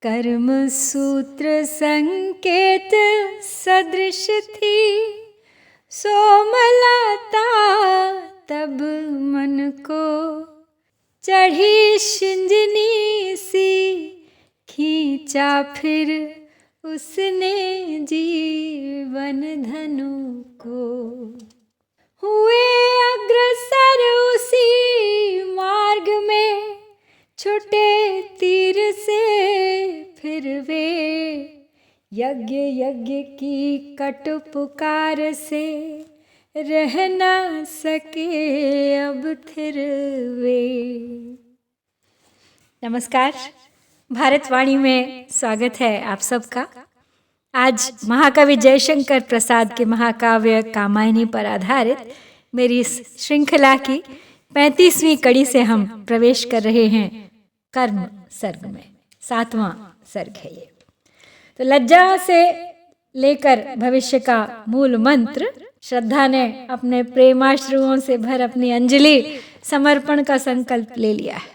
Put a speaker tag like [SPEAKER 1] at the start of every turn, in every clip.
[SPEAKER 1] कर्म सूत्र संकेत सदृश थी, सोमलता तब मन को चढ़ी शिंजनी सी, खींचा फिर उसने जीवन धनु को। हुए अग्रसर उसी मार्ग में, छुटे तीर से फिर वे, यज्ञ यज्ञ की कट पुकार से रह न सके अब फिर वे। नमस्कार, भारतवाणी में स्वागत है आप सबका। आज महाकवि जयशंकर प्रसाद के महाकाव्य कामायनी पर आधारित मेरी इस श्रृंखला की 35वीं कड़ी से हम प्रवेश कर रहे हैं कर्म सर्ग में। 7वां सर्ग है ये। तो लज्जा से लेकर भविष्य का मूल मंत्र, श्रद्धा ने अपने प्रेमाश्रुओं से भर अपनी अंजलि समर्पण का संकल्प ले लिया है।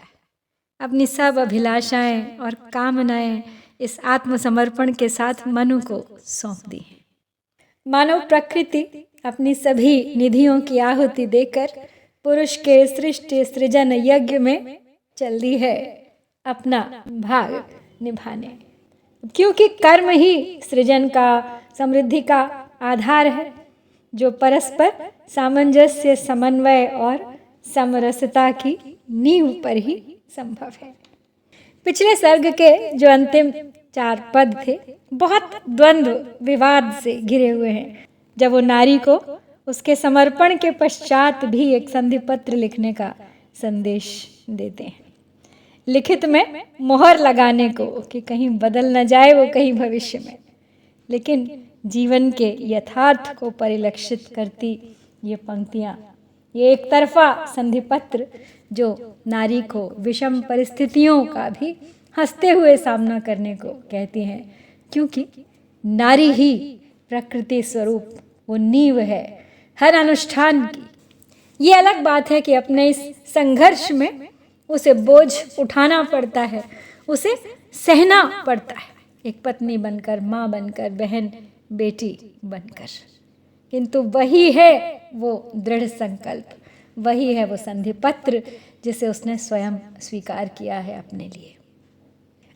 [SPEAKER 1] अपनी सब अभिलाषाएं और कामनाएं इस आत्मसमर्पण के साथ मनु को सौंप दी है। मानव प्रकृति अपनी सभी निधियों की आहुति देकर पुरुष के सृष्टि सृजन यज्ञ में चल दी है अपना भाग निभाने, क्योंकि कर्म ही सृजन का, समृद्धि का आधार है, जो परस्पर सामंजस्य, समन्वय और समरसता की नींव पर ही संभव है। पिछले सर्ग के जो अंतिम 4 पद थे, बहुत द्वंद्व विवाद से घिरे हुए हैं। जब वो नारी को उसके समर्पण के पश्चात भी एक संधि पत्र लिखने का संदेश देते हैं, लिखित में मोहर लगाने को कि कहीं बदल न जाए वो कहीं भविष्य में। लेकिन जीवन के यथार्थ को परिलक्षित करती ये पंक्तियां, ये एक तरफा संधि पत्र जो नारी को विषम परिस्थितियों का भी हंसते हुए सामना करने को कहती हैं, क्योंकि नारी ही प्रकृति स्वरूप वो नींव है हर अनुष्ठान की। ये अलग बात है कि अपने इस संघर्ष में उसे बोझ उठाना पड़ता है, उसे सहना पड़ता है, एक पत्नी बनकर, माँ बनकर, बहन बेटी बनकर। किंतु वही है वो दृढ़ संकल्प, वही है वो संधि पत्र जिसे उसने स्वयं स्वीकार किया है अपने लिए।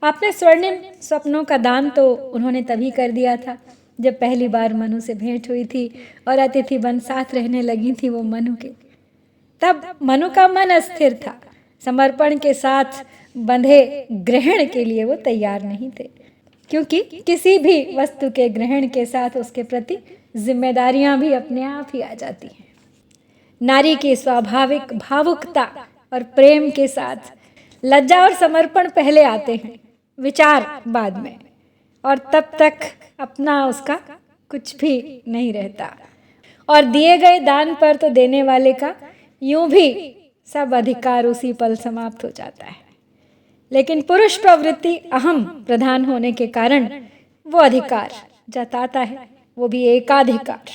[SPEAKER 1] अपने स्वर्णिम स्वप्नों का दान तो उन्होंने तभी कर दिया था जब पहली बार मनु से भेंट हुई थी और अतिथि बन साथ रहने लगी थी वो मनु के। तब मनु का मन अस्थिर था, समर्पण के साथ बंधे ग्रहण के लिए वो तैयार नहीं थे, क्योंकि किसी भी वस्तु के ग्रहण के साथ उसके प्रति जिम्मेदारियां भी अपने आप ही आ जाती हैं। नारी की स्वाभाविक भावुकता और प्रेम के साथ लज्जा और समर्पण पहले आते हैं, विचार बाद में, और तब तक अपना उसका कुछ भी नहीं रहता। और दिए गए दान पर तो देने वाले का यूं भी सब अधिकार उसी पल समाप्त हो जाता है। लेकिन पुरुष प्रवृत्ति अहम प्रधान होने के कारण वो अधिकार जताता है, वो भी एकाधिकार,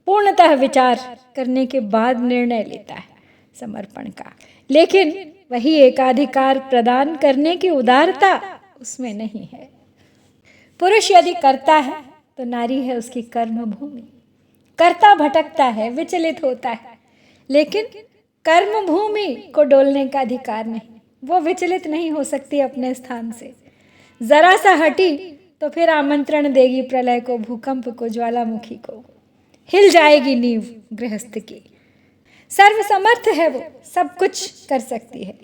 [SPEAKER 1] पूर्णतः विचार करने के बाद निर्णय लेता है समर्पण का। लेकिन वही एकाधिकार प्रदान करने की उदारता उसमें नहीं है। पुरुष यदि करता है तो नारी है उसकी कर्म भूमि। कर्ता भटकता है, विचलित होता है, लेकिन कर्म भूमि को डोलने का अधिकार नहीं। वो विचलित नहीं हो सकती अपने स्थान से। जरा सा हटी तो फिर आमंत्रण देगी प्रलय को, भूकंप को, ज्वालामुखी को। हिल जाएगी नींव गृहस्थ की। सर्वसमर्थ है वो, सब कुछ कर सकती है।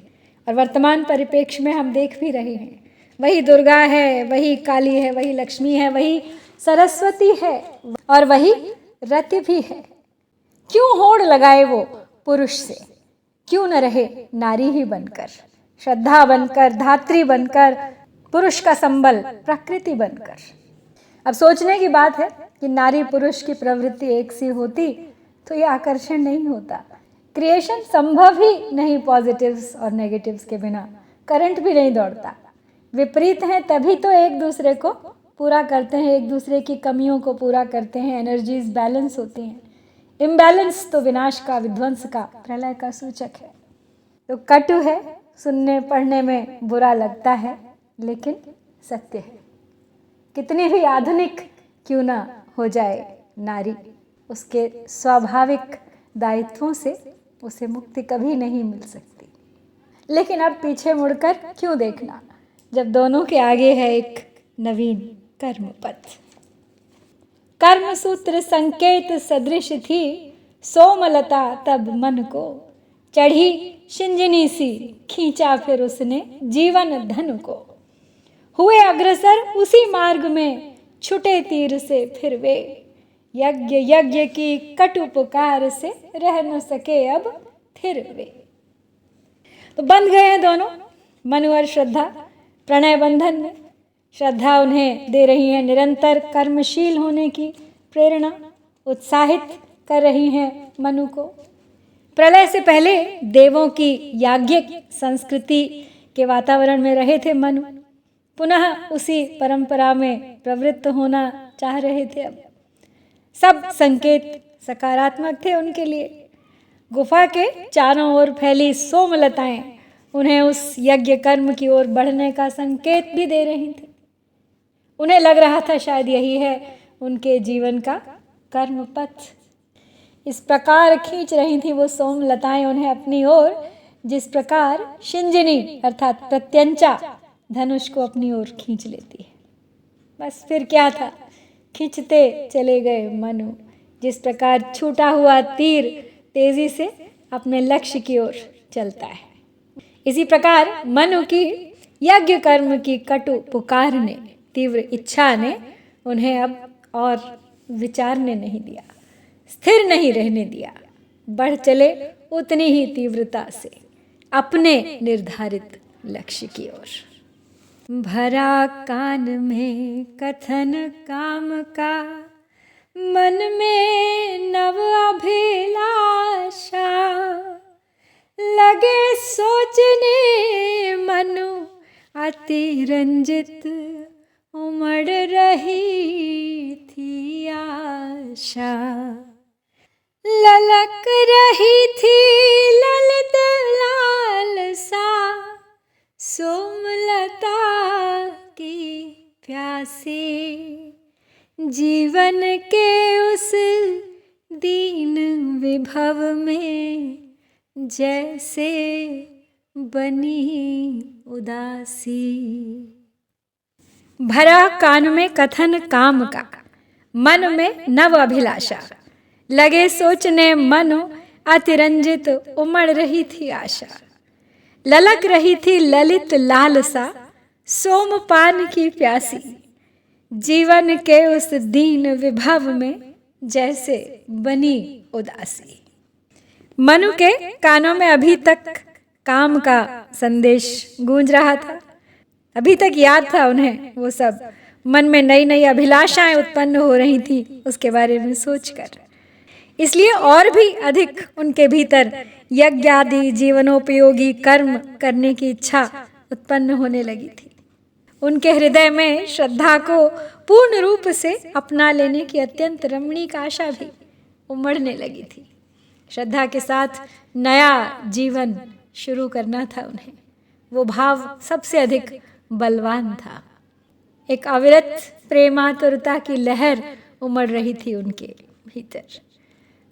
[SPEAKER 1] और वर्तमान परिप्रेक्ष्य में हम देख भी रहे हैं, वही दुर्गा है, वही काली है, वही लक्ष्मी है, वही सरस्वती है और वही रति भी है। क्यों होड़ लगाए वो पुरुष से? क्यों न रहे नारी ही बनकर, श्रद्धा बनकर, धात्री बनकर, पुरुष का संबल, प्रकृति बनकर। अब सोचने की बात है कि नारी पुरुष की प्रवृत्ति एक सी होती तो ये आकर्षण नहीं होता। क्रिएशन संभव ही नहीं पॉजिटिव्स और नेगेटिव्स के बिना, करंट भी नहीं दौड़ता। विपरीत हैं तभी तो एक दूसरे को पूरा करते हैं, एक दूसरे की कमियों को पूरा करते हैं, एनर्जीज बैलेंस होती हैं। इम्बैलेंस तो विनाश का, विध्वंस का, प्रलय का सूचक है। तो कटु है, सुनने पढ़ने में बुरा लगता है, लेकिन सत्य है। कितनी भी आधुनिक क्यों ना हो जाए नारी, उसके स्वाभाविक दायित्वों से उसे मुक्ति कभी नहीं मिल सकती। लेकिन अब पीछे मुड़कर क्यों देखना, जब दोनों के आगे है एक नवीन कर्म पथ। कर्म सूत्र संकेत सदृश थी सोमलता तब मन को, चढ़ी शिंजनी सी खींचा फिर उसने जीवन धन को। हुए अग्रसर उसी मार्ग में छुटे तीर से फिर वे, यज्ञ यज्ञ की कटु पुकार से रह न सके अब फिर वे। तो बंध गए हैं दोनों, मनु और श्रद्धा, प्रणय बंधन में। श्रद्धा उन्हें दे रही है निरंतर कर्मशील होने की प्रेरणा, उत्साहित कर रही हैं मनु को। प्रलय से पहले देवों की याज्ञिक संस्कृति के वातावरण में रहे थे मनु, पुनः उसी परंपरा में प्रवृत्त होना चाह रहे थे। अब सब संकेत सकारात्मक थे उनके लिए। गुफा के चारों ओर फैली सोमलताएं उन्हें उस यज्ञ कर्म की ओर बढ़ने का संकेत भी दे रही थी। उन्हें लग रहा था शायद यही है उनके जीवन का कर्म पथ। इस प्रकार खींच रही थी वो सोमलताएं उन्हें अपनी ओर, जिस प्रकार शिंजनी अर्थात प्रत्यंचा धनुष को अपनी ओर खींच लेती है। बस फिर क्या था, खींचते चले गए मनु, जिस प्रकार छूटा हुआ तीर तेजी से अपने लक्ष्य की ओर चलता है। इसी प्रकार मनु की यज्ञ कर्म की कटु पुकार ने, तीव्र इच्छा ने उन्हें अब और विचारने नहीं दिया, स्थिर नहीं रहने दिया। बढ़ चले उतनी ही तीव्रता से अपने निर्धारित लक्ष्य की ओर। भरा कान में कथन काम का, मन में नव अभिलाषा, लगे सोचने मनु अति रंजित, उमड़ रही थी आशा। ललक रही थी ललित लालसा, सोमलता की प्यासी, जीवन के उस दीन विभव में जैसे बनी उदासी। भरा कान में कथन काम का, मन में नव अभिलाषा, लगे सोचने मनु अतिरंजित, उमड़ रही थी आशा। ललक रही थी ललित लालसा, सोमपान की प्यासी, जीवन के उस दीन विभव में जैसे बनी उदासी। मनु के कानों में अभी तक काम का संदेश गूंज रहा था, अभी तक याद था उन्हें वो सब। मन में नई नई अभिलाषाएं उत्पन्न हो रही थी उसके बारे में सोचकर, इसलिए और भी अधिक उनके भीतर यज्ञ आदि जीवनोपयोगी कर्म करने की इच्छा उत्पन्न होने लगी थी। उनके हृदय में श्रद्धा को पूर्ण रूप से अपना लेने की अत्यंत रमणीक आशा भी उमड़ने लगी थी। श्रद्धा के साथ नया जीवन शुरू करना था उन्हें, वो भाव सबसे अधिक बलवान था। एक अविरत प्रेमातुरता की लहर उमड़ रही थी उनके भीतर।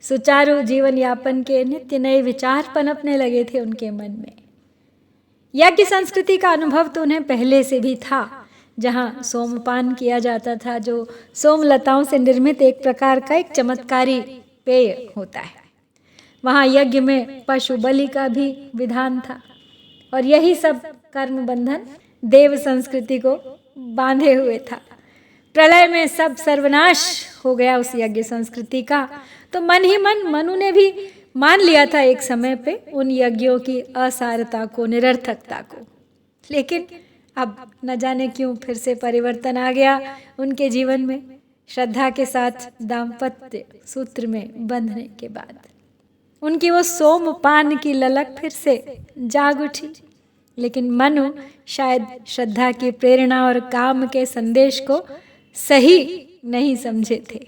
[SPEAKER 1] सुचारू जीवन यापन के नित्य नए विचार पनपने लगे थे उनके मन में। यज्ञ संस्कृति का अनुभव तो उन्हें पहले से भी था, जहाँ सोमपान किया जाता था, जो सोमलताओं से निर्मित एक प्रकार का एक चमत्कारी पेय होता है। वहाँ यज्ञ में पशु बलि का भी विधान था, और यही सब कर्म बंधन देव संस्कृति को बांधे हुए था। प्रलय में सब सर्वनाश हो गया उस यज्ञ संस्कृति का, तो मन ही मन मनु ने भी मान लिया था एक समय पे उन यज्ञों की असारता को, निरर्थकता को। लेकिन अब न जाने क्यों फिर से परिवर्तन आ गया उनके जीवन में, श्रद्धा के साथ दाम्पत्य सूत्र में बंधने के बाद। उनकी वो सोमपान की ललक फिर से जाग उठी, लेकिन मनु शायद श्रद्धा की प्रेरणा और काम के संदेश को सही नहीं समझे थे।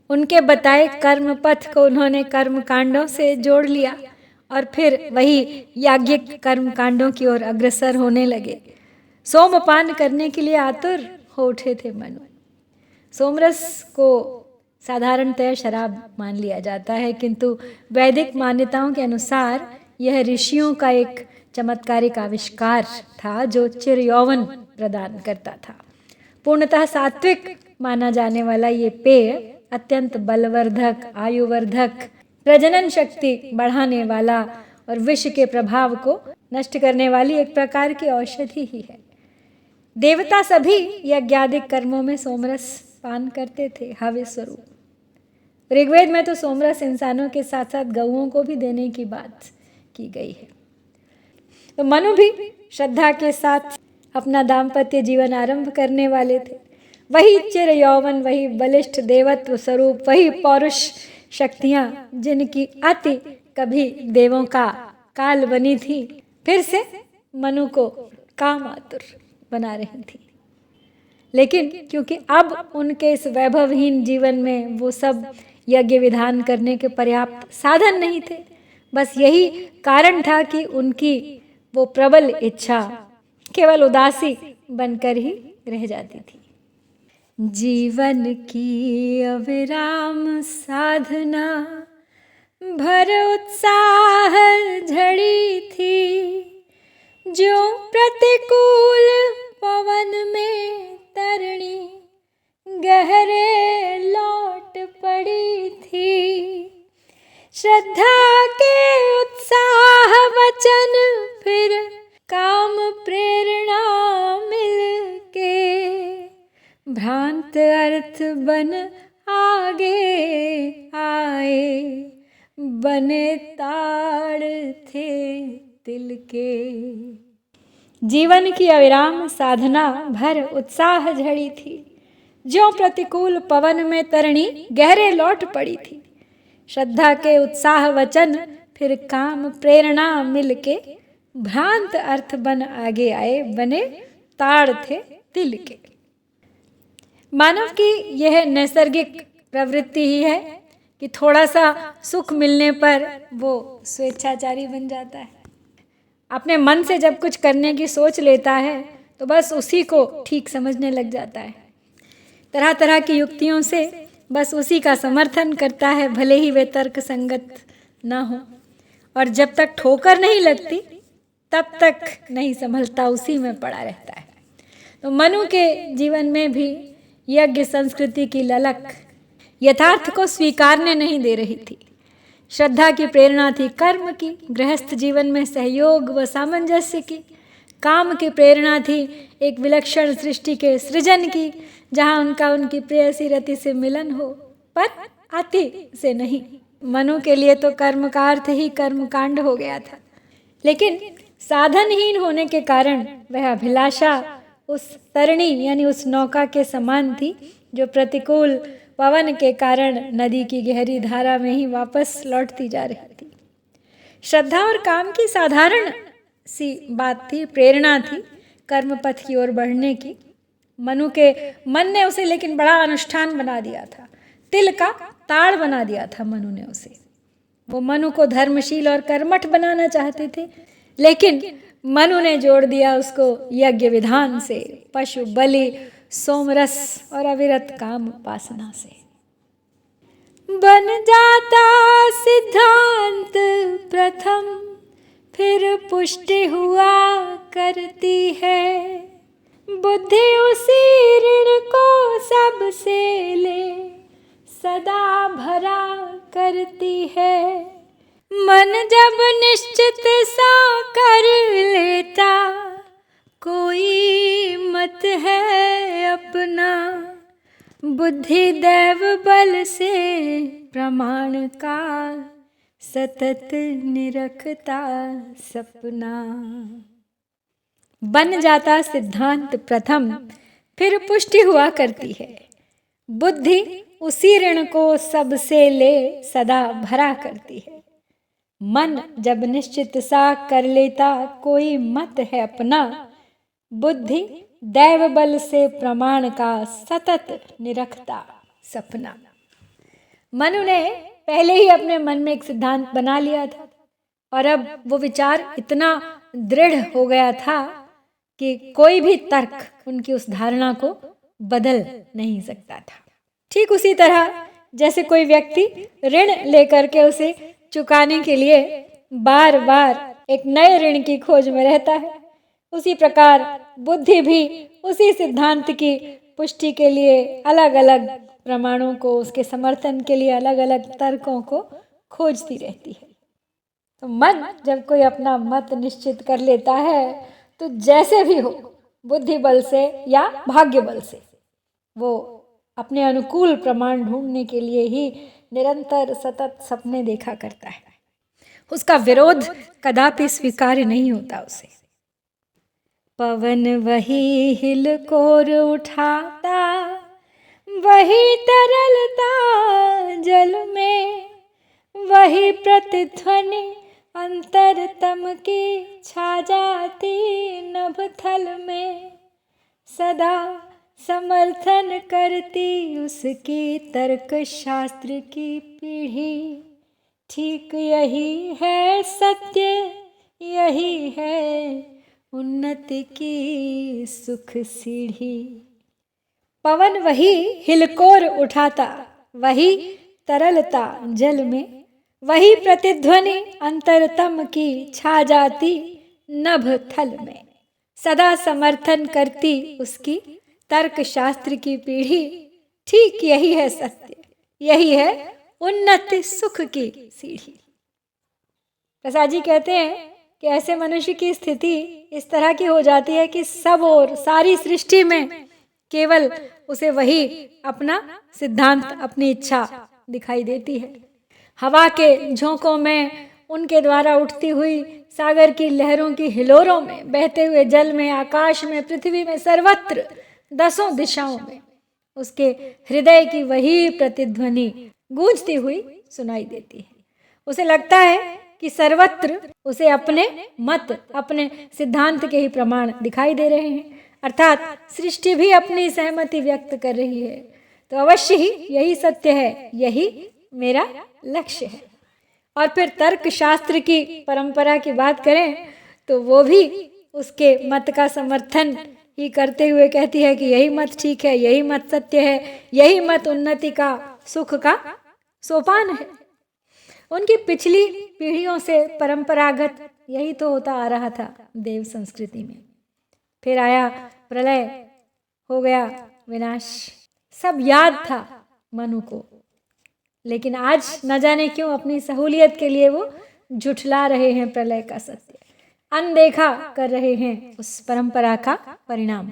[SPEAKER 1] उनके बताए कर्म पथ को उन्होंने कर्म कांडों से जोड़ लिया और फिर वही याज्ञिक कर्म कांडों की ओर अग्रसर होने लगे। सोमपान करने के लिए आतुर हो उठे थे मनु। सोमरस को साधारणतः शराब मान लिया जाता है, किंतु वैदिक मान्यताओं के अनुसार यह ऋषियों का एक चमत्कारिक आविष्कार था जो चिर यौवन प्रदान करता था। पूर्णतः सात्विक माना जाने वाला ये पेय अत्यंत बलवर्धक, आयुवर्धक, प्रजनन शक्ति बढ़ाने वाला और विष के प्रभाव को नष्ट करने वाली एक प्रकार की औषधि ही है। देवता सभी यज्ञादिक कर्मों में सोमरस पान करते थे हव्य स्वरूप। ऋग्वेद में तो सोमरस इंसानों के साथ साथ गौओं को भी देने की बात की गई है। तो मनु भी श्रद्धा के साथ अपना दाम्पत्य जीवन आरंभ करने वाले थे। वही चिर यौवन, वही बलिष्ठ देवत्व स्वरूप, वही पौरुष शक्तियां जिनकी अति कभी देवों का काल बनी थी, फिर से मनु को काम आतुर बना रही थी। लेकिन क्योंकि अब उनके इस वैभवहीन जीवन में वो सब यज्ञ विधान करने के पर्याप्त साधन नहीं थे, बस यही कारण था कि उनकी वो प्रबल इच्छा केवल उदासी बनकर ही रह जाती थी। जीवन की अविराम साधना भर उत्साह झड़ी थी, जो प्रतिकूल पवन में तरणी गहरे लौट पड़ी थी। श्रद्धा के उत्साह वचन फिर काम प्रेरणा मिल के भ्रांत अर्थ बन आगे आए, बने ताड़ थे दिल के। जीवन की अविराम साधना भर उत्साह झड़ी थी, ज्यों प्रतिकूल पवन में तरणी गहरे लौट पड़ी थी। श्रद्धा के उत्साह वचन फिर काम प्रेरणा मिलके भ्रांत अर्थ बन आगे आए, बने ताड़ थे दिल के। मानव की यह नैसर्गिक प्रवृत्ति ही है कि थोड़ा सा सुख मिलने पर वो स्वेच्छाचारी बन जाता है। अपने मन से जब कुछ करने की सोच लेता है तो बस उसी को ठीक समझने लग जाता है। तरह तरह की युक्तियों से बस उसी का समर्थन करता है, भले ही वे तर्क संगत ना हो। और जब तक ठोकर नहीं लगती तब तक नहीं संभलता, उसी में पड़ा रहता है। तो मनु के जीवन में भी यज्ञ संस्कृति की ललक यथार्थ को स्वीकारने नहीं दे रही थी। श्रद्धा की प्रेरणा थी कर्म की, गृहस्थ जीवन में सहयोग व सामंजस्य की। काम की प्रेरणा थी एक विलक्षण सृष्टि के सृजन की, जहाँ उनका उनकी प्रेयसी रति से मिलन हो, पर अति से नहीं। मनु के लिए तो कर्म का अर्थ ही कर्मकांड हो गया था। लेकिन साधनहीन होने के कारण वह अभिलाषा उस तरणी यानी उस नौका के समान थी, जो प्रतिकूल पवन के कारण नदी की गहरी धारा में ही वापस लौटती जा रही थी। श्रद्धा और काम की साधारण सी बात थी, प्रेरणा थी कर्म पथ की ओर बढ़ने की। मनु के मन ने उसे लेकिन बड़ा अनुष्ठान बना दिया था, तिल का ताड़ बना दिया था मनु ने उसे। वो मनु को धर्मशील और कर्मठ बनाना चाहते थे, लेकिन मनु ने जोड़ दिया उसको यज्ञ विधान से, पशु बलि, सोमरस और अविरत काम उपासना से। बन जाता सिद्धांत प्रथम, फिर पुष्टि हुआ करती है। बुद्धि उसी ऋण को सबसे ले सदा भरा करती है। मन जब निश्चित सा कर लेता, कोई मत है अपना। बुद्धि दैव बल से प्रमाण का सतत निरखता सपना। बन जाता सिद्धांत प्रथम, फिर पुष्टि हुआ करती है। बुद्धि उसी ऋण को सबसे ले सदा भरा करती है। मन जब निश्चित सा कर लेता, कोई मत है अपना। बुद्धि दैव बल से प्रमाण का सतत निरखता सपना। मनु ने पहले ही अपने मन में एक सिद्धांत बना लिया था, और अब वो विचार इतना दृढ़ हो गया था कि कोई भी तर्क उनकी उस धारणा को बदल नहीं सकता था। ठीक उसी तरह जैसे कोई व्यक्ति ऋण लेकर के उसे चुकाने के लिए बार बार एक नए ऋण की खोज में रहता है, उसी प्रकार बुद्धि भी उसी सिद्धांत की पुष्टि के लिए अलग अलग प्रमाणों को, उसके समर्थन के लिए अलग अलग तर्कों को खोजती रहती है। तो मन जब कोई अपना मत निश्चित कर लेता है तो जैसे भी हो, बुद्धि बल से या भाग्य बल से, वो अपने अनुकूल प्रमाण ढूंढने के लिए ही निरंतर सतत सपने देखा करता है। उसका विरोध कदापि स्वीकार्य नहीं होता उसे। पवन वही हिलकोर उठाता, वही तरलता जल में, वही प्रतिध्वनि अंतरतम की छा जाती नभ थल में, सदा समर्थन करती उसकी तर्क शास्त्र की पीढ़ी। ठीक यही है सत्य, यही है उन्नति की सुख सीढ़ी। पवन वही हिलकोर उठाता, वही तरलता जल में, वही प्रतिध्वनि अंतरतम की छा जाती नभ थल में, सदा समर्थन करती उसकी तर्क शास्त्र की पीढ़ी। ठीक यही है सत्य, यही है उन्नति सुख की सीढ़ी। प्रसाद जी कहते हैं कि ऐसे मनुष्य की स्थिति इस तरह की हो जाती है कि सब और सारी सृष्टि में केवल उसे वही अपना सिद्धांत, अपनी इच्छा दिखाई देती है। हवा के झोंकों में, उनके द्वारा उठती हुई सागर की लहरों की हिलोरों में, बहते हुए जल में, आकाश में, पृथ्वी में, सर्वत्र दसों दिशाओं में उसके हृदय की वही प्रतिध्वनि गूंजती हुई सुनाई देती है। उसे लगता है कि सर्वत्र उसे अपने मत, अपने सिद्धांत के ही प्रमाण दिखाई दे रहे हैं, अर्थात सृष्टि भी अपनी सहमति व्यक्त कर रही है। तो अवश्य ही यही सत्य है, यही मेरा लक्ष्य है। और फिर तर्क शास्त्र की परंपरा की बात करें तो वो भी उसके मत का समर्थन ही करते हुए कहती है कि यही मत ठीक है, यही मत सत्य है, यही मत उन्नति का, सुख का सोपान है। उनकी पिछली पीढ़ियों से परंपरागत यही तो होता आ रहा था देव संस्कृति में। फिर आया प्रलय, हो गया विनाश, सब याद था मनु को, लेकिन आज न जाने क्यों अपनी सहूलियत के लिए वो झुठला रहे हैं प्रलय का सत्य, अनदेखा कर रहे हैं उस परंपरा का परिणाम।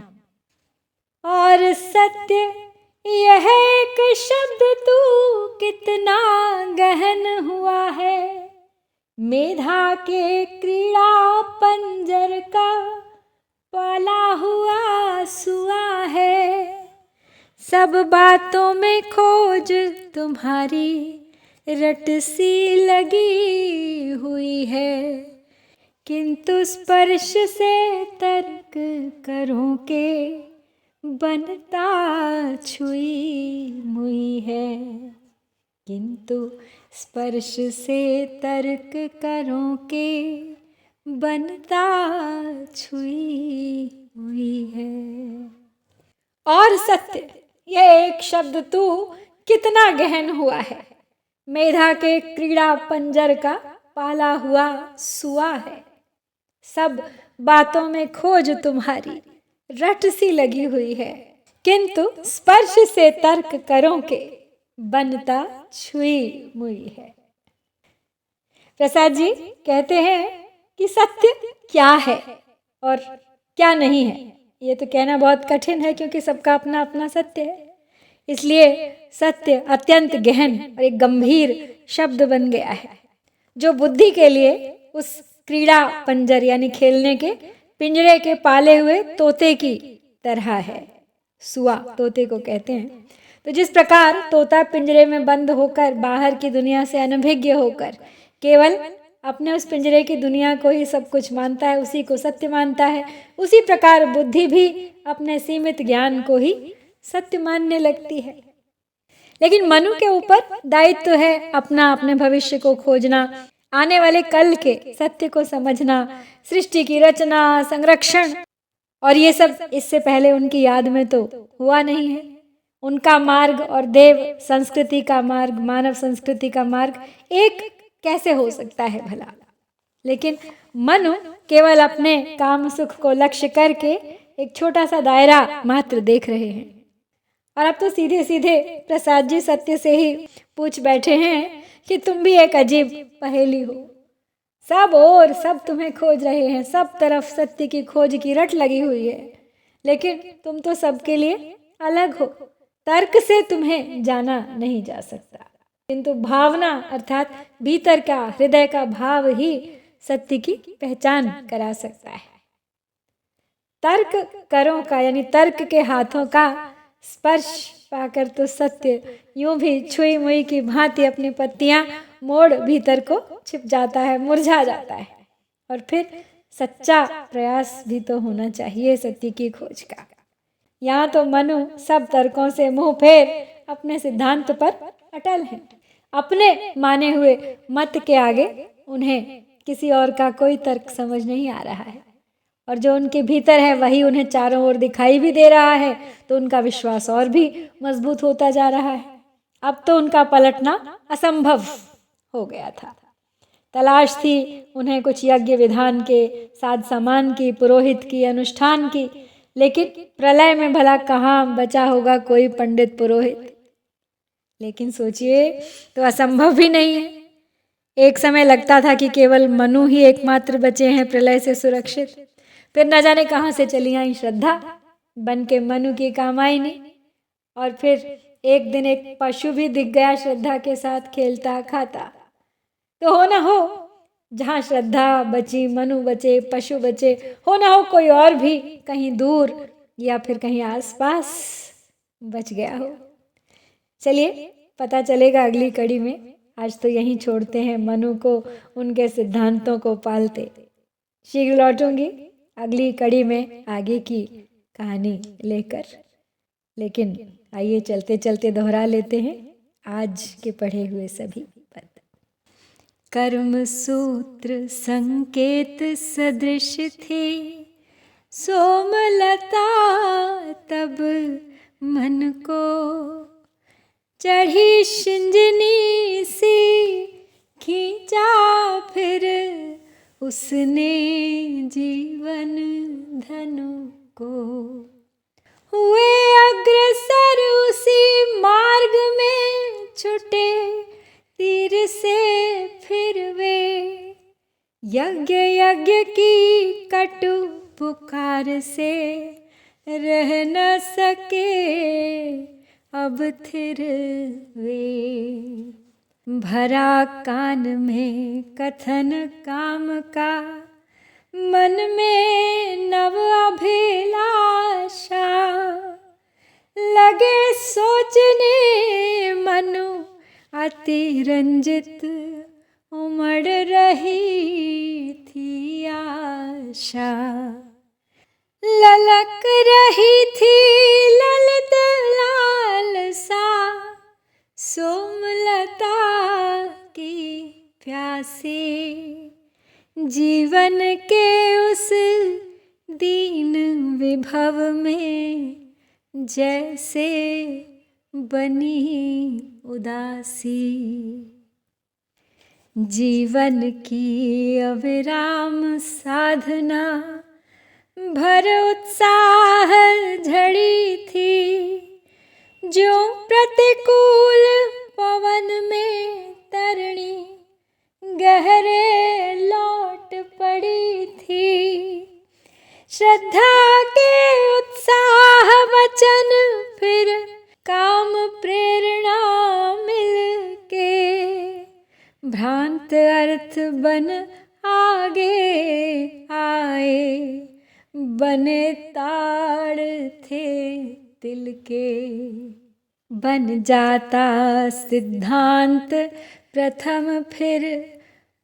[SPEAKER 1] और सत्य यह एक शब्द तू कितना गहन हुआ है, मेधा के क्रीड़ा पंजर का पाला हुआ सुआ है। सब बातों में खोज तुम्हारी रट सी लगी हुई है, किंतु स्पर्श से तर्क करो के बनता छुई मुई है, किंतु स्पर्श से तर्क करो के बनता छुई मुई है। और सत्य यह एक शब्द तू कितना गहन हुआ है, मेधा के क्रीड़ा पंजर का पाला हुआ सुआ है। सब बातों में खोज तुम्हारी रट सी लगी हुई है, किंतु स्पर्श से तर्क करो के बनता छुई मुई है। प्रसाद जी कहते हैं कि सत्य क्या है और क्या नहीं है, ये तो कहना बहुत कठिन है क्योंकि सबका अपना अपना सत्य है। इसलिए सत्य अत्यंत गहन और एक गंभीर शब्द बन गया है, जो बुद्धि के लिए उस क्रीड़ा पंजर यानी खेलने के पिंजरे के पाले हुए तोते की तरह है। सुआ तोते को कहते हैं। तो जिस प्रकार तोता पिंजरे में बंद होकर बाहर की दुनिया से अनभिज्ञ होकर केवल अपने उस पिंजरे की दुनिया को ही सब कुछ मानता है, उसी को सत्य मानता है, उसी प्रकार बुद्धि भी अपने सीमित ज्ञान को ही सत्य मानने लगती है। लेकिन मनु के ऊपर दायित्व है अपना, अपने भविष्य को खोजना, आने वाले कल के सत्य को समझना, सृष्टि की रचना, संरक्षण और ये सब इससे पहले उनकी याद में तो हुआ नहीं है। उनका मार्ग और देव संस्कृति का मार्ग, मानव संस्कृति का मार्ग एक कैसे हो सकता है भला। लेकिन मनु केवल अपने काम सुख को लक्ष्य करके एक छोटा सा दायरा मात्र देख रहे हैं। और अब तो सीधे सीधे प्रसाद जी सत्य से ही पूछ बैठे हैं कि तुम भी एक अजीब पहेली हो। सब और सब तुम्हें खोज रहे हैं, सब तरफ सत्य की खोज की रट लगी हुई है, लेकिन तुम तो सबके लिए अलग हो। तर्क से तुम्हें जाना नहीं जा सकता, किंतु भावना अर्थात भीतर का, हृदय का भाव ही सत्य की पहचान करा सकता है। तर्क करों का यानी तर्क के हाथों का स्पर्श पाकर तो सत्य यूं भी छुई मुई की भांति अपनी पत्तियां मोड़ भीतर को छिप जाता है, मुरझा जाता है। और फिर सच्चा प्रयास भी तो होना चाहिए सत्य की खोज का। यहाँ तो मनु सब तर्कों से मुंह फेर अपने सिद्धांत पर अटल है। अपने माने हुए मत के आगे उन्हें किसी और का कोई तर्क समझ नहीं आ रहा है, और जो उनके भीतर है वही उन्हें चारों ओर दिखाई भी दे रहा है, तो उनका विश्वास और भी मजबूत होता जा रहा है। अब तो उनका पलटना असंभव हो गया था। तलाश थी उन्हें कुछ यज्ञ विधान के, साध सामान की, पुरोहित की, अनुष्ठान की, लेकिन प्रलय में भला कहाँ बचा होगा कोई पंडित पुरोहित। लेकिन सोचिए तो असंभव भी नहीं है। एक समय लगता था कि केवल मनु ही एकमात्र बचे हैं प्रलय से सुरक्षित। फिर न जाने कहाँ से चली आई श्रद्धा बन के मनु की कामायनी। और फिर एक दिन एक पशु भी दिख गया श्रद्धा के साथ खेलता खाता। तो हो ना हो जहाँ श्रद्धा बची, मनु बचे, पशु बचे, हो ना हो कोई और भी कहीं दूर या फिर कहीं आसपास बच गया हो। चलिए पता चलेगा अगली कड़ी में। आज तो यहीं छोड़ते हैं मनु को उनके सिद्धांतों को पालते। शीघ्र लौटूंगी अगली कड़ी में आगे की कहानी लेकर। लेकिन आइए चलते चलते दोहरा लेते हैं आज के पढ़े हुए सभी पद। कर्म सूत्र संकेत सदृश थे, सोमलता तब मन को चढ़ी शिंजनी सी, खींचा फिर उसने जीवन धनु को। हुए अग्रसर उसी मार्ग में, छुटे तीर से फिर वे, यज्ञ यज्ञ की कटु पुकार से रह न सके अब थिर वे। भरा कान में कथन काम का, मन में नव अभिलाषा, लगे सोचने मनु अति रंजित, उमड़ रही थी आशा। ललक रही थी ललित लालसा, सोमलता की प्यासी, जीवन के उस दीन विभव में जैसे बनी उदासी। जीवन की अविराम साधना भर उत्साह झड़ी थी, जो प्रतिकूल पवन में तरणी गहरे लौट पड़ी थी। श्रद्धा के उत्साह वचन फिर काम प्रेरणा मिल के, भ्रांत अर्थ बन आगे आए, बने ताड़ थे दिल के। बन जाता सिद्धांत प्रथम फिर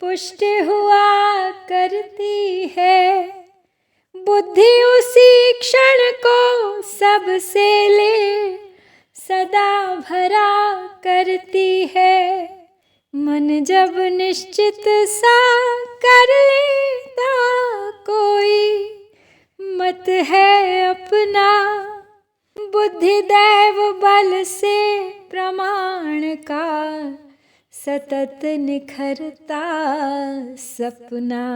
[SPEAKER 1] पुष्टि हुआ करती है, बुद्धि उसी क्षण को सबसे ले सदा भरा करती है। मन जब निश्चित सा कर लेता कोई, मत है अपना, बुद्धि दैव बल से प्रमाण का सतत निखरता सपना।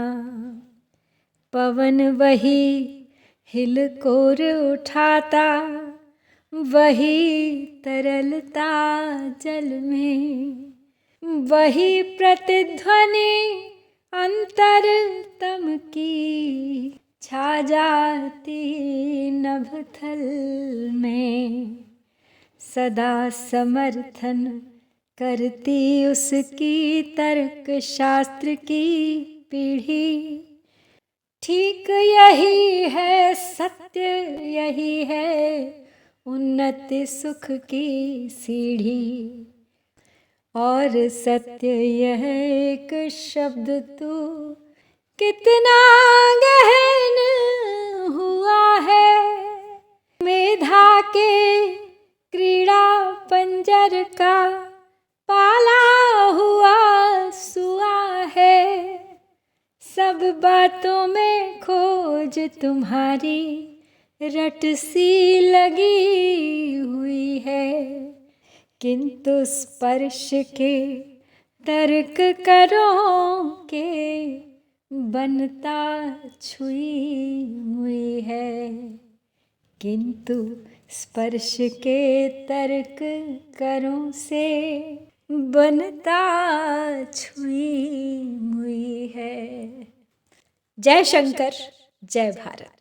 [SPEAKER 1] पवन वही हिलकोर उठाता, वही तरलता जल में, वही प्रतिध्वनि अंतरतम की छा जाती नभथल में। सदा समर्थन करती उसकी तर्क शास्त्र की पीढ़ी। ठीक यही है सत्य, यही है उन्नति सुख की सीढ़ी। और सत्य यह एक शब्द तू कितना गहन हुआ है। मेधा के क्रीड़ा पंजर का पाला हुआ सुआ है। सब बातों में खोज तुम्हारी रट सी लगी हुई है, किंतु स्पर्श के तर्क करो के बनता छुई मुई है। किंतु स्पर्श के तर्क करों से बनता छुई मुई है। जय शंकर, जय भारत।